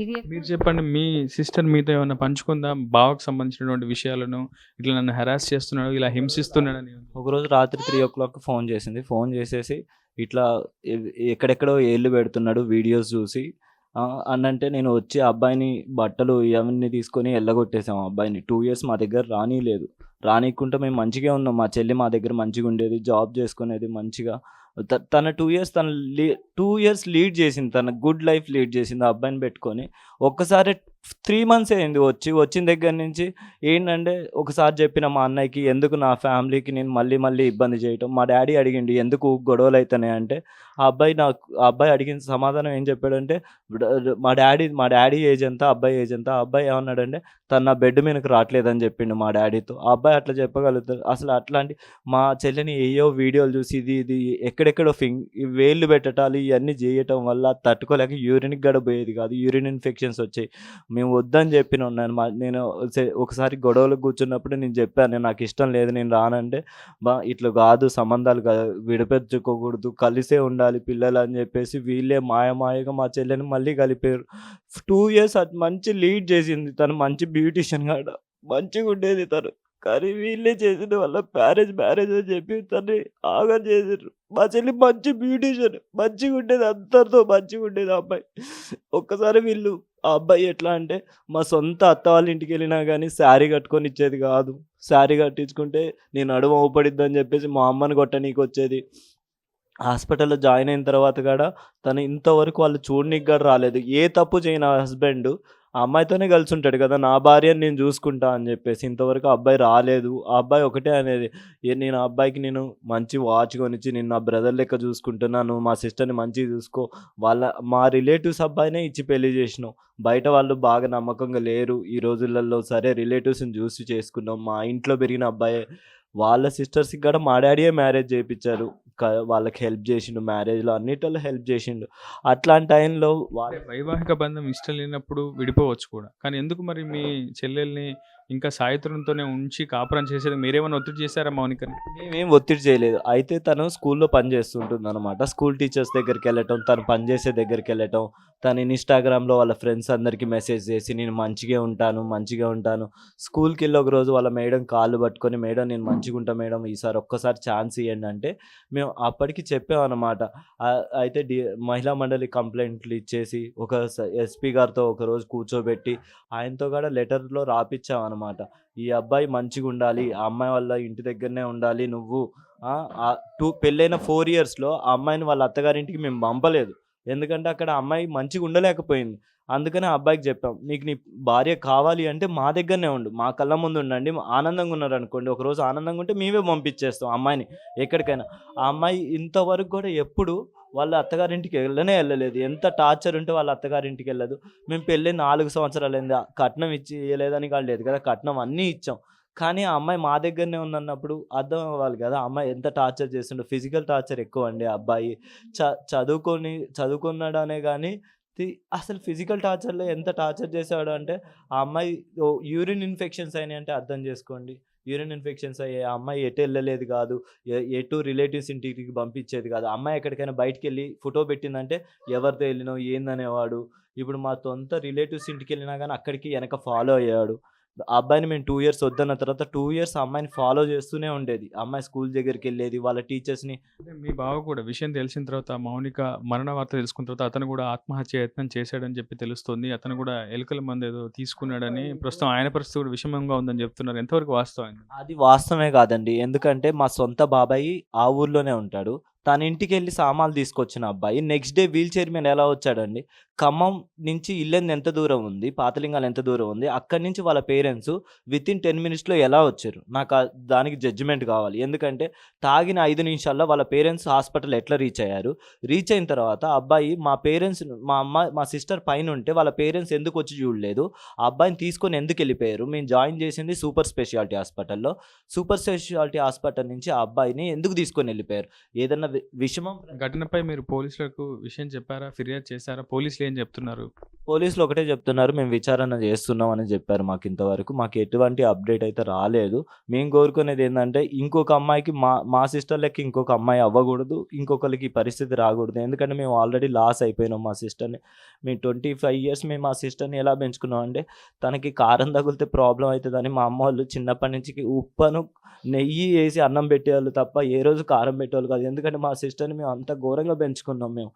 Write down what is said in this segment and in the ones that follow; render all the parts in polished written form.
ఇది మీరు చెప్పండి. మీ సిస్టర్ మీతో ఏమన్నా పంచుకుందా? బావకి సంబంధించినటువంటి విషయాలను, ఇట్లా నన్ను హెరాస్ చేస్తున్నాడు, ఇలా హింసిస్తున్నాడని? ఒకరోజు రాత్రి 3:00 ఫోన్ చేసింది. ఫోన్ చేసేసి ఇట్లా ఎక్కడెక్కడో ఏళ్ళు పెడుతున్నాడు వీడియోస్ చూసి అనంటే నేను వచ్చి ఆ అబ్బాయిని బట్టలు ఇవన్నీ తీసుకొని ఎల్లగొట్టేసాం. ఆ అబ్బాయిని 2 ఇయర్స్ మా దగ్గర రానీయలేదు. రానీయకుంటే మేము మంచిగా ఉన్నాం. మా చెల్లి మా దగ్గర మంచిగుండేది. జాబ్ చేసుకునేది మంచిగా. తన 2 ఇయర్స్ 2 ఇయర్స్ లీడ్ చేసింది. తన గుడ్ లైఫ్ లీడ్ చేసింది ఆ అబ్బాయిని పెట్టుకొని. ఒక్కసారి 3 మంత్స్ అయింది వచ్చిన దగ్గర నుంచి ఏంటంటే ఒకసారి చెప్పిన మా అన్నయ్యకి, ఎందుకు నా ఫ్యామిలీకి నేను మళ్ళీ మళ్ళీ ఇబ్బంది చేయటం. మా డ్యాడీ అడిగిండు ఎందుకు గొడవలు అవుతున్నాయి అంటే, ఆ అబ్బాయి అడిగిన సమాధానం ఏం చెప్పాడంటే, మా డాడీ ఏజ్ ఎంత, అబ్బాయి ఏజ్ ఎంత. ఆ అబ్బాయి ఏమన్నాడంటే, తను నా బెడ్ మీదకి రావట్లేదని చెప్పిండు మా డాడీతో. ఆ అబ్బాయి అట్లా చెప్పగలుగుతారు. అసలు అట్లాంటి మా చెల్లిని ఏయో వీడియోలు చూసి ఇది ఎక్కడెక్కడో వేళ్ళు పెట్టటాలు ఇవన్నీ చేయటం వల్ల తట్టుకోలేక యూరిన్కి గడ పోయేది కాదు. యూరిన్ ఇన్ఫెక్షన్స్ వచ్చాయి. మేము వద్దని చెప్పినాం. నేను ఒకసారి గొడవలకు కూర్చున్నప్పుడు నేను చెప్పాను, నాకు ఇష్టం లేదు నేను రానంటే, ఇట్లా కాదు సంబంధాలు విడిపించుకోకూడదు, కలిసే ఉండాలి పిల్లలు అని చెప్పేసి వీళ్ళే మాయమాయగా మా చెల్లెని మళ్ళీ కలిపారు. 2 ఇయర్స్ అది మంచి లీడ్ చేసింది. తను మంచి బ్యూటీషియన్ కాడ మంచిగా ఉండేది తను. కానీ వీళ్ళే చేసిన వల్ల మ్యారేజ్ అని చెప్పి తన్ని ఆగం చేసారు. మా చెల్లి మంచి బ్యూటీషియన్, మంచిగా ఉండేది, అందరితో మంచిగా ఉండేది ఆ అబ్బాయి. ఒక్కసారి వీళ్ళు ఆ అబ్బాయి ఎట్లా అంటే, మా సొంత అత్త వాళ్ళ ఇంటికి వెళ్ళినా కానీ శారీ కట్టుకొని ఇచ్చేది కాదు. శారీ కట్టించుకుంటే నేను నడుము ఊపడిద్ది అని చెప్పేసి మా అమ్మని కొట్టనీకి వచ్చేది. హాస్పిటల్లో జాయిన్ అయిన తర్వాత కూడా తను ఇంతవరకు వాళ్ళు చూడనీకి కూడా రాలేదు. ఏ తప్పు చేయని హస్బెండ్ ఆ అమ్మాయితోనే కలిసి ఉంటాడు కదా, నా భార్యని నేను చూసుకుంటా అని చెప్పేసి ఇంతవరకు ఆ అబ్బాయి రాలేదు. ఆ అబ్బాయి ఒకటే అనేది, నేను ఆ అబ్బాయికి నేను మంచి వాచ్ కొనిచ్చి నేను నా బ్రదర్ లెక్క చూసుకుంటున్నాను, మా సిస్టర్ని మంచిగా చూసుకో, మా రిలేటివ్స్ అబ్బాయినే ఇచ్చి పెళ్లి చేసినాం. బయట వాళ్ళు బాగా నమ్మకంగా లేరు ఈ రోజులలో. సరే రిలేటివ్స్ని చూసి చేసుకున్నాం. మా ఇంట్లో పెరిగిన అబ్బాయే. వాళ్ళ సిస్టర్స్కి కూడా మా డాడీయే మ్యారేజ్ చేయించారు. వాళ్ళకి హెల్ప్ చేసిండు, మ్యారేజ్లో అన్నిటిలో హెల్ప్ చేసిండు. అట్లాంటి టైంలో వైవాహిక బంధం ఇష్టం లేనప్పుడు విడిపోవచ్చు కూడా. కానీ ఎందుకు మరి మీ చెల్లెల్ని ఇంకా సాయిత్రంతోనే ఉంచి కాపురం చేసేది మీరేమైనా ఒత్తిడి చేశారా మౌనికని? మేమేం ఒత్తిడి చేయలేదు. అయితే తను స్కూల్లో పనిచేస్తుంటుంది అనమాట. స్కూల్ టీచర్స్ దగ్గరికి వెళ్ళటం, తను పనిచేసే దగ్గరికి వెళ్ళటం, తను ఇన్స్టాగ్రామ్లో వాళ్ళ ఫ్రెండ్స్ అందరికీ మెసేజ్ చేసి నేను మంచిగా ఉంటాను. స్కూల్కి వెళ్ళి ఒకరోజు వాళ్ళ మేడం కాళ్ళు పట్టుకొని, మేడం నేను మంచిగా ఉంటా మేడం, ఈసారి ఒక్కసారి ఛాన్స్ ఇవ్వండి అంటే మేము అప్పటికి చెప్పామన్నమాట. అయితే మహిళా మండలి కంప్లైంట్లు ఇచ్చేసి ఒక ఎస్పీ గారితో ఒకరోజు కూర్చోబెట్టి ఆయనతో కూడా లెటర్లో రాపిచ్చామన్నమాట. ఈ అబ్బాయి మంచిగా ఉండాలి, ఆ అమ్మాయి వాళ్ళ ఇంటి దగ్గరనే ఉండాలి, నువ్వు పెళ్ళైన 4 ఇయర్స్లో ఆ అమ్మాయిని వాళ్ళ అత్తగారింటికి మేము పంపలేదు. ఎందుకంటే అక్కడ అమ్మాయి మంచిగా ఉండలేకపోయింది. అందుకని ఆ అబ్బాయికి చెప్పాం, నీకు నీ భార్య కావాలి అంటే మా దగ్గరనే ఉండు, మా కళ్ళ ముందు ఉండండి. ఆనందంగా ఉన్నారనుకోండి, ఒకరోజు ఆనందంగా ఉంటే మేమే పంపించేస్తాం అమ్మాయిని ఎక్కడికైనా. ఆ అమ్మాయి ఇంతవరకు కూడా ఎప్పుడు వాళ్ళ అత్తగారింటికి వెళ్ళలేదు. ఎంత టార్చర్ ఉంటే వాళ్ళ అత్తగారింటికి వెళ్ళదు. మేము పెళ్ళి 4 సంవత్సరాలైంది. కట్నం ఇవ్వలేదని కాదు లేదు కదా, కట్నం అన్నీ ఇచ్చాం. కానీ ఆ అమ్మాయి మా దగ్గరనే ఉందన్నప్పుడు అర్థం అవ్వాలి కదా, ఆ అమ్మాయి ఎంత టార్చర్ చేస్తుండో. ఫిజికల్ టార్చర్ ఎక్కువ అండి ఆ అబ్బాయి. చదువుకున్నాడనే కానీ అసలు ఫిజికల్ టార్చర్లో ఎంత టార్చర్ చేశాడు అంటే, ఆ అమ్మాయి యూరిన్ ఇన్ఫెక్షన్స్ అయినాయి అంటే అర్థం చేసుకోండి. యూరిన్ ఇన్ఫెక్షన్స్ అయ్యాయి. ఆ అమ్మాయి ఎటు వెళ్ళలేదు కాదు, ఎటు రిలేటివ్స్ ఇంటికి పంపించేది కాదు. అమ్మాయి ఎక్కడికైనా బయటికి వెళ్ళి ఫోటో పెట్టిందంటే ఎవరితో వెళ్ళినావు ఏందనేవాడు. ఇప్పుడు మా సొంత రిలేటివ్స్ ఇంటికి వెళ్ళినా కానీ అక్కడికి వెనక ఫాలో అయ్యాడు. ఆ అబ్బాయిని మేము 2 ఇయర్స్ వద్దన్న తర్వాత 2 ఇయర్స్ ఆ అమ్మాయిని ఫాలో చేస్తూనే ఉండేది. అమ్మాయి స్కూల్ దగ్గరికి వెళ్ళేది, వాళ్ళ టీచర్స్ని. అంటే మీ బావ కూడా విషయం తెలిసిన తర్వాత, మౌనిక మరణ వార్త తెలుసుకున్న తర్వాత అతను కూడా ఆత్మహత్య యత్నం చేశాడని చెప్పి తెలుస్తుంది. అతను కూడా ఎలుకల మందు ఏదో తీసుకున్నాడని, ప్రస్తుతం ఆయన పరిస్థితి కూడా విషమంగా ఉందని చెప్తున్నారు. ఎంతవరకు వాస్తవం? అది వాస్తవమే కాదండి. ఎందుకంటే మా సొంత బాబాయి ఆ ఊర్లోనే ఉంటాడు. తన ఇంటికెళ్ళి సామాన్లు తీసుకొచ్చిన అబ్బాయి నెక్స్ట్ డే వీల్ చైర్ మీద ఎలా వచ్చాడండి? ఖమ్మం నుంచి ఇల్లెందు ఎంత దూరం ఉంది, పాతలింగాలు ఎంత దూరం ఉంది, అక్కడి నుంచి వాళ్ళ పేరెంట్స్ వితిన్ 10 మినిట్స్‌లో ఎలా వచ్చారు? నాకు దానికి జడ్జిమెంట్ కావాలి. ఎందుకంటే తాగిన 5 నిమిషాల్లో వాళ్ళ పేరెంట్స్ హాస్పిటల్ ఎట్లా రీచ్ అయ్యారు? రీచ్ అయిన తర్వాత అబ్బాయి మా సిస్టర్ పైనుంటే వాళ్ళ పేరెంట్స్ ఎందుకు వచ్చి చూడలేదు? ఆ అబ్బాయిని తీసుకొని ఎందుకు వెళ్ళిపోయారు? మేము జాయిన్ చేసింది సూపర్ స్పెషాలిటీ హాస్పిటల్‌లో. సూపర్ స్పెషాలిటీ హాస్పిటల్ నుంచి ఆ అబ్బాయిని ఎందుకు తీసుకొని వెళ్ళిపోయారు? ఏదన్నా విషమం ఘటనపై మీరు పోలీసులకు విషయం చెప్పారా? ఫిర్యాదు చేశారా? పోలీసులు ఏం చెప్తున్నారు? పోలీసులు ఒకటే చెప్తున్నారు, మేము విచారణ చేస్తున్నాం అని చెప్పారు మాకు ఇంతవరకు. మాకు ఎటువంటి అప్డేట్ అయితే రాలేదు. మేము కోరుకునేది ఏందంటే ఇంకొక అమ్మాయికి మా సిస్టర్ లెక్క ఇంకొక అమ్మాయి అవ్వకూడదు. ఇంకొకళ్ళకి ఈ పరిస్థితి రాకూడదు. ఎందుకంటే మేము ఆల్రెడీ లాస్ అయిపోయినాం మా సిస్టర్‌ని. మేము 25 ఇయర్స్ మేము మా సిస్టర్‌ని ఎలా పెంచుకున్నాం అంటే తనకి కారం తగిలితే ప్రాబ్లమ్ అయితదని మా అమ్మోళ్ళు చిన్నప్పటి నుంచి ఉప్పను, నెయ్యి ఏసి అన్నం పెట్టేవాళ్ళు తప్ప ఏ రోజు కారం పెట్టేవాళ్ళు కాదు. ఎందుకంటే మా సిస్టర్‌ని మేము అంత ఘోరంగా పెంచుకున్నాం మేము.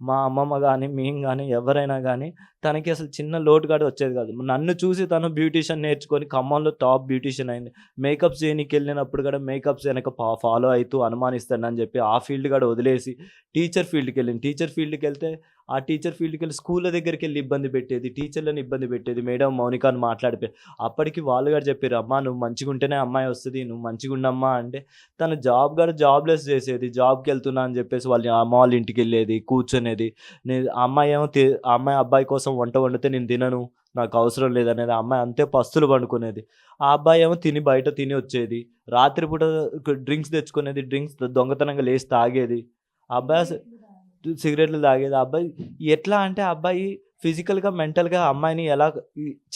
మా అమ్మమ్మ గాని, మేము గాని ఎవరైనా గాని తనకి అసలు చిన్న లోటు కూడా వచ్చేది కాదు. నన్ను చూసి తను బ్యూటీషియన్ నేర్చుకొని ఖమ్మంలో టాప్ బ్యూటీషియన్ అయింది. మేకప్స్ చేయనీకెళ్ళినప్పుడు కూడా మేకప్స్ వెనక ఫాలో అయితూ అనుమానిస్తానని చెప్పి ఆ ఫీల్డ్ కూడా వదిలేసి టీచర్ ఫీల్డ్‌కెళ్ళింది. టీచర్ ఫీల్డ్‌కెళ్తే ఆ టీచర్ ఫీల్డ్‌కెళ్ళి స్కూళ్ళ దగ్గరికెళ్ళి ఇబ్బంది పెట్టేది. టీచర్‌లని ఇబ్బంది పెట్టేది. మేడం మౌనిక అని మాట్లాడిపోయి అప్పటికి వాళ్ళు కూడా చెప్పిర్రు, "అమ్మా నువ్వు మంచిగుంటేనే అమ్మాయి వస్తది. నువ్వు మంచిగుండమ్మా" అంటే తను జాబ్‌లెస్ చేసేది. జాబ్‌కెళ్తున్నా అని చెప్పేసి వాళ్ళ అమ్మ వాళ్ళ ఇంటికెళ్ళేది. కూర్చునేది. ఆ అమ్మాయి ఏమో ఆ అమ్మాయి అబ్బాయి కోసం వంట వండితే నేను తినను. నాకు అవసరం లేదనేది. ఆ అమ్మాయి అంతే పస్తులు పండుకునేది. ఆ అబ్బాయి ఏమో బయట తిని వచ్చేది. రాత్రిపూట డ్రింక్స్ తెచ్చుకునేది. డ్రింక్స్ దొంగతనంగా లేసి తాగేది. ఆ అబ్బాయి సిగరెట్లు తాగేది. ఆ అబ్బాయి ఎట్లా అంటే ఆ అబ్బాయి ఫిజికల్‌గా, మెంటల్‌గా ఆ అమ్మాయిని ఎలా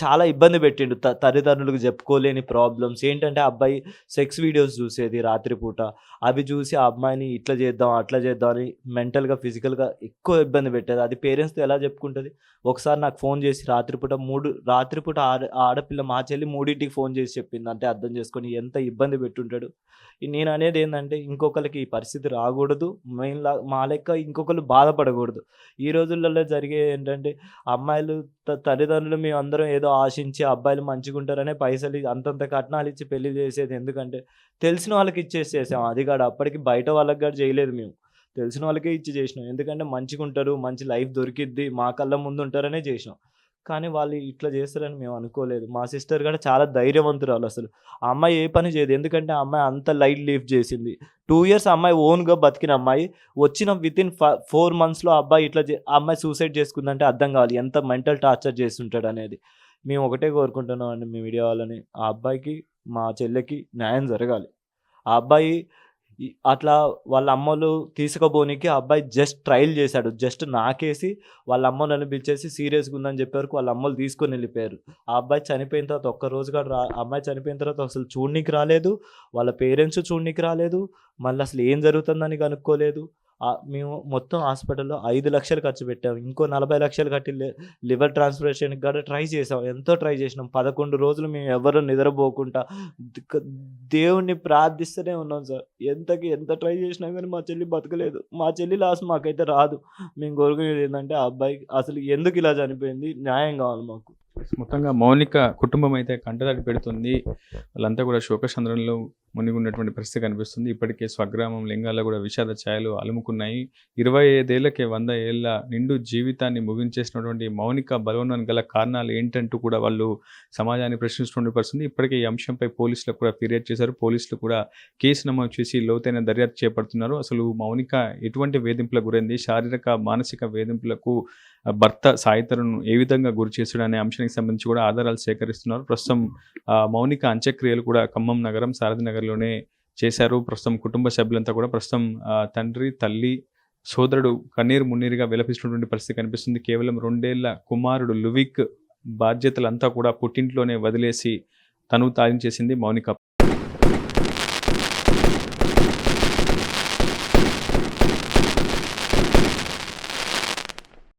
చాలా ఇబ్బంది పెట్టిండు. తల్లిదండ్రులకు చెప్పుకోలేని ప్రాబ్లమ్స్ ఏంటంటే ఆ అబ్బాయి సెక్స్ వీడియోస్ చూసేది రాత్రిపూట. అవి చూసి ఆ అమ్మాయిని ఇట్లా చేద్దాం, అట్లా చేద్దాం అని మెంటల్‌గా, ఫిజికల్‌గా ఎక్కువ ఇబ్బంది పెట్టేది. అది పేరెంట్స్‌తో ఎలా చెప్పుకుంటది? ఒకసారి నాకు ఫోన్ చేసి రాత్రిపూట ఆడపిల్ల మా చెల్లి 3కి ఫోన్ చేసి చెప్పింది. అంటే అర్థం చేసుకోండి ఎంత ఇబ్బంది పెట్టుంటాడు. నేననేది ఏందంటే ఇంకొకళ్ళకి ఈ పరిస్థితి రాకూడదు. మా లెక్క ఇంకొకళ్ళు బాధపడకూడదు. ఈ రోజులలో జరిగేది ఏంటంటే అమ్మాయిలు తల్లిదండ్రులు మేమందరం ఏదో ఆశించి అబ్బాయిలు మంచిగుంటారనే పైసలు అంతంత కట్నాలిచ్చి పెళ్లి చేసేది. ఎందుకంటే తెలిసిన వాళ్ళకి ఇచ్చేసి చేసాం. అది కూడా అప్పటికి బయట వాళ్ళకి కూడా చేయలేదు మేము. తెలిసిన వాళ్ళకే ఇచ్చి చేసినాం. ఎందుకంటే మంచిగుంటారు, మంచి లైఫ్ దొరికిద్ది, మా కళ్ళ ముందుంటారనే చేసినాం. కానీ వాళ్ళు ఇట్లా చేస్తారని మేము అనుకోలేదు. మా సిస్టర్ కూడా చాలా ధైర్యవంతురాలసలు. ఆ అమ్మాయి ఏ పని చేయదు. ఎందుకంటే ఆ అమ్మాయి అంత లైట్ లీవ్ చేసింది. 2 ఇయర్స్ ఆ అమ్మాయి ఓన్‌గా బతికిన అమ్మాయి. వచ్చిన వితిన్ 4 మంత్స్‌లో ఆ అబ్బాయి ఆ అమ్మాయి సూసైడ్ చేసుకుందంటే అర్థం కావాలి ఎంత మెంటల్ టార్చర్ చేసుంటాడనేది. మేము ఒకటే కోరుకుంటున్నామండి మీ మీడియా వాళ్ళని. ఆ అబ్బాయికి, మా చెల్లెకి న్యాయం జరగాలి. ఆ అబ్బాయి అట్లా వాళ్ళ అమ్మోళ్ళు తీసుకుపోనీకి ఆ అబ్బాయి జస్ట్ ట్రైల్ చేశాడు. జస్ట్ నాకేసి వాళ్ళ అమ్మోళ్ళని పిలిచేసి సీరియస్‌గా ఉందని చెప్పే వరకు వాళ్ళ అమ్మోళ్ళు తీసుకొని వెళ్ళిపోయారు. ఆ అబ్బాయి చనిపోయిన తర్వాత ఒక్క రోజు కూడా ఆ అమ్మాయి చనిపోయిన తర్వాత అసలు చూడనీకి రాలేదు. వాళ్ళ పేరెంట్స్ చూడనీకి రాలేదు. మళ్ళీ అసలు ఏం జరుగుతుందని కనుక్కోలేదు. మేము మొత్తం హాస్పిటల్‌లో 5,00,000 ఖర్చు పెట్టాము. ఇంకో 40,00,000 కట్టి లివర్ ట్రాన్స్‌ప్లాంటేషన్‌కి కూడా ట్రై చేసాం. ఎంతో ట్రై చేసినాం. 11 రోజులు మేము ఎవ్వరు నిద్రపోకుండా దిక్క దేవుడిని ప్రార్థిస్తూనే ఉన్నాం సార్. ఎంత ట్రై చేసినా గానీ మా చెల్లి బతకలేదు. మా చెల్లి లాస్ మాకైతే రాదు. మేము కోరుకునేది ఏందంటే ఆ అబ్బాయికి అసలు ఎందుకు ఇలా చనిపోయింది? న్యాయం కావాలి మాకు. మొత్తంగా మౌనిక కుటుంబం అయితే కంటతడి పెడుతుంది. వాళ్ళంతా కూడా శోకసంద్రంలో మునిగున్నటువంటి పరిస్థితి కనిపిస్తుంది. ఇప్పటికే స్వగ్రామం లింగాల్లో కూడా విషాద ఛాయలు అలుముకున్నాయి. 25 ఏళ్లకే 100 ఏళ్ల నిండు జీవితాన్ని ముగించేసినటువంటి మౌనిక బలవడానికి గల కారణాలు ఏంటంటూ కూడా వాళ్ళు సమాజాన్ని ప్రశ్నిస్తున్న పరిస్థితి. ఇప్పటికే ఈ అంశంపై పోలీసులకు కూడా ఫిర్యాదు చేశారు. పోలీసులు కూడా కేసు నమోదు చేసి లోతైన దర్యాప్తు చేపడుతున్నారు. అసలు మౌనిక ఎటువంటి వేధింపులకు గురైంది? శారీరక, మానసిక వేధింపులకు భర్త సాయి తరుణ్ ఏ విధంగా గురి చేశాడు అనే అంశానికి సంబంధించి కూడా ఆధారాలు సేకరిస్తున్నారు. ప్రస్తుతం మౌనిక అంత్యక్రియలు కూడా ఖమ్మం నగరం, సారథి నగర్‌లోనే చేశారు. ప్రస్తుతం కుటుంబ సభ్యులంతా కూడా ప్రస్తుతం తండ్రి, తల్లి, సోదరుడు కన్నీరు మున్నీరుగా విలపిస్తున్నటువంటి పరిస్థితి కనిపిస్తుంది. కేవలం 2 ఏళ్ల కుమారుడు లువిక్ బాధ్యతలంతా కూడా పుట్టింట్లోనే వదిలేసి తనువు తాళించేసింది మౌనిక.